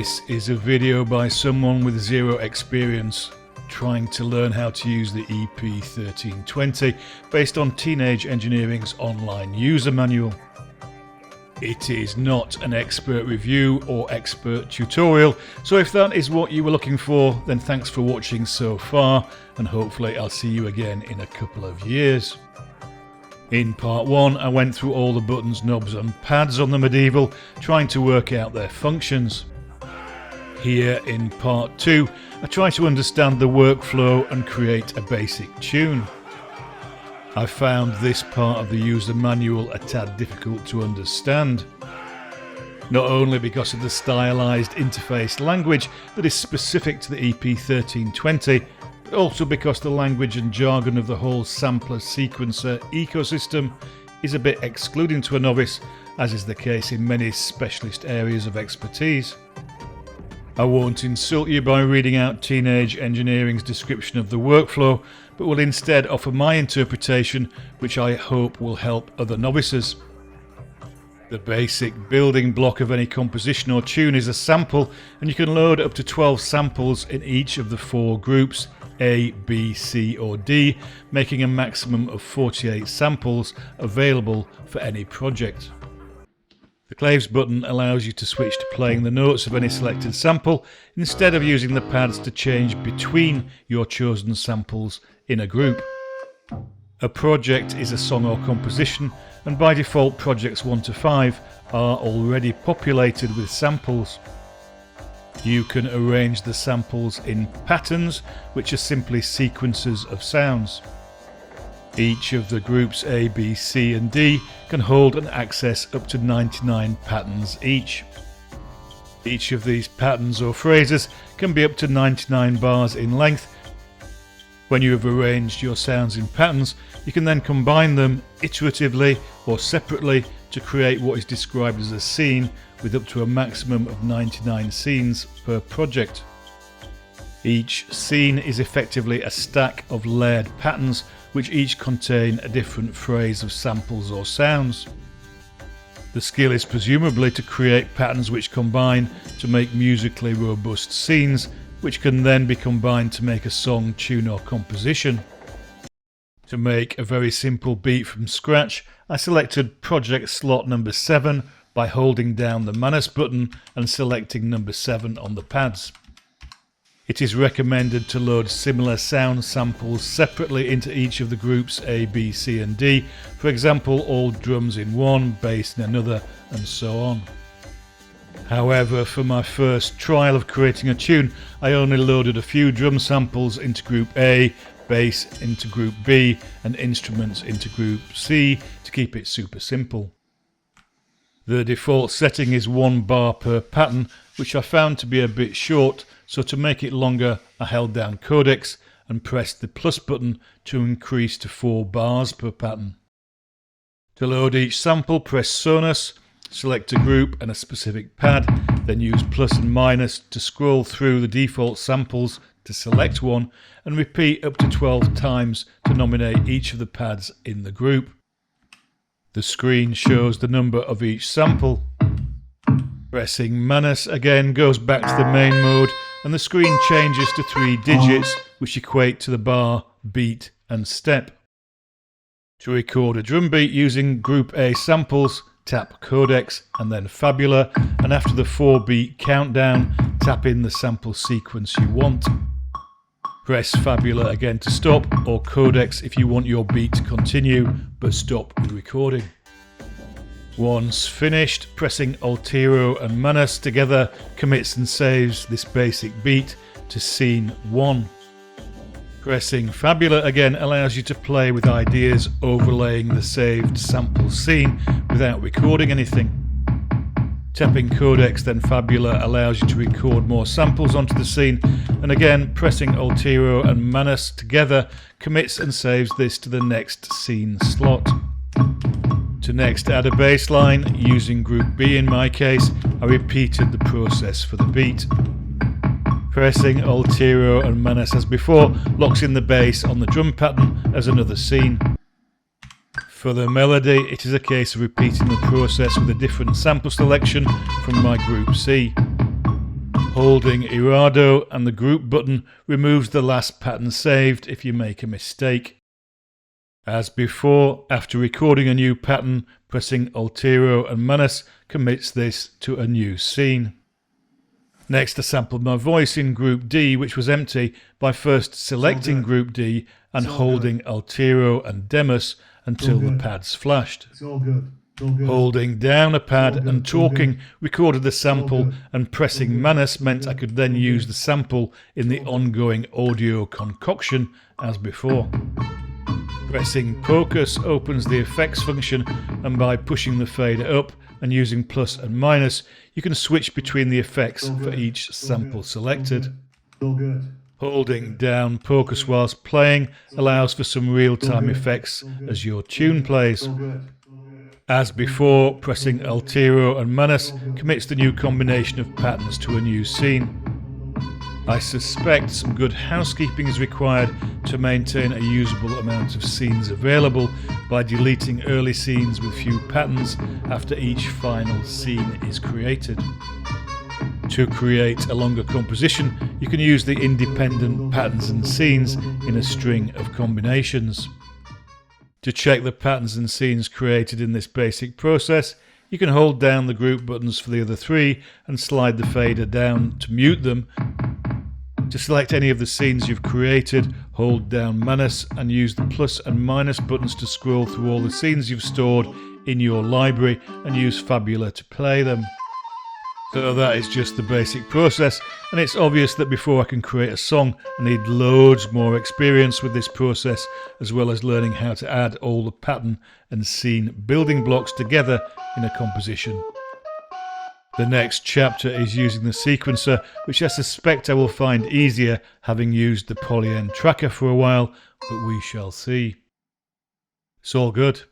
This is a video by someone with zero experience trying to learn how to use the EP-1320 based on Teenage Engineering's online user manual. It is not an expert review or expert tutorial, so if that is what you were looking for, then thanks for watching so far, and hopefully I'll see you again in a couple of years. In part 1, I went through all the buttons, knobs and pads on the Medieval, trying to work out their functions. Here in part 2, I try to understand the workflow and create a basic tune. I found this part of the user manual a tad difficult to understand. Not only because of the stylized interface language that is specific to the EP-1320, but also because the language and jargon of the whole sampler sequencer ecosystem is a bit excluding to a novice, as is the case in many specialist areas of expertise. I won't insult you by reading out Teenage Engineering's description of the workflow, but will instead offer my interpretation, which I hope will help other novices. The basic building block of any composition or tune is a sample, and you can load up to 12 samples in each of the 4 groups A, B, C or D, making a maximum of 48 samples available for any project. The claves button allows you to switch to playing the notes of any selected sample instead of using the pads to change between your chosen samples in a group. A project is a song or composition, and by default projects 1 to 5 are already populated with samples. You can arrange the samples in patterns, which are simply sequences of sounds. Each of the groups A, B, C and D can hold and access up to 99 patterns each. Each of these patterns or phrases can be up to 99 bars in length. When you have arranged your sounds in patterns, you can then combine them iteratively or separately to create what is described as a scene with up to a maximum of 99 scenes per project. Each scene is effectively a stack of layered patterns which each contain a different phrase of samples or sounds. The skill is presumably to create patterns which combine to make musically robust scenes, which can then be combined to make a song, tune or composition. To make a very simple beat from scratch, I selected project slot number 7 by holding down the Manus button and selecting number 7 on the pads. It is recommended to load similar sound samples separately into each of the groups A, B, C and D, for example all drums in one, bass in another and so on. However, for my first trial of creating a tune, I only loaded a few drum samples into group A, bass into group B and instruments into group C to keep it super simple. The default setting is 1 bar per pattern, which I found to be a bit short, so to make it longer I held down codecs and pressed the plus button to increase to 4 bars per pattern. To load each sample, press Sonus, select a group and a specific pad, then use plus and minus to scroll through the default samples to select one and repeat up to 12 times to nominate each of the pads in the group. The screen shows the number of each sample. Pressing Manus again goes back to the main mode and the screen changes to 3 digits which equate to the bar, beat and step. To record a drum beat using group A samples, tap codecs and then Fabula, and after the 4-beat countdown, tap in the sample sequence you want. Press Fabula again to stop, or codecs if you want your beat to continue but stop the recording. Once finished, pressing Altero and Manus together commits and saves this basic beat to scene 1. Pressing Fabula again allows you to play with ideas overlaying the saved sample scene without recording anything. Tapping codecs then Fabula allows you to record more samples onto the scene, and again pressing Altero and Manus together commits and saves this to the next scene slot. To next add a bass line, using group B in my case, I repeated the process for the beat. Pressing Altero and Manus as before locks in the bass on the drum pattern as another scene. For the melody, it is a case of repeating the process with a different sample selection from my group C. Holding Errado and the group button removes the last pattern saved if you make a mistake. As before, after recording a new pattern, pressing Altero and Manus commits this to a new scene. Next, I sampled my voice in Group D, which was empty, by first selecting Group D and holding Altero and Demus until the pads flashed. It's all good. Holding down a pad and talking recorded the sample, and pressing Manus meant I could then use the sample in the ongoing audio concoction as before. Pressing Focus opens the effects function, and by pushing the fader up and using plus and minus, you can switch between the effects for each sample selected. Holding down Focus whilst playing allows for some real-time effects as your tune plays. As before, pressing Altero and Manus commits the new combination of patterns to a new scene. I suspect some good housekeeping is required to maintain a usable amount of scenes available by deleting early scenes with few patterns after each final scene is created. To create a longer composition, you can use the independent patterns and scenes in a string of combinations. To check the patterns and scenes created in this basic process, you can hold down the group buttons for the other three and slide the fader down to mute them. To select any of the scenes you've created, hold down Manus and use the plus and minus buttons to scroll through all the scenes you've stored in your library and use Fabula to play them. So that is just the basic process, and it's obvious that before I can create a song I need loads more experience with this process, as well as learning how to add all the pattern and scene building blocks together in a composition. The next chapter is using the sequencer, which I suspect I will find easier having used the Polyend tracker for a while, but we shall see. It's all good.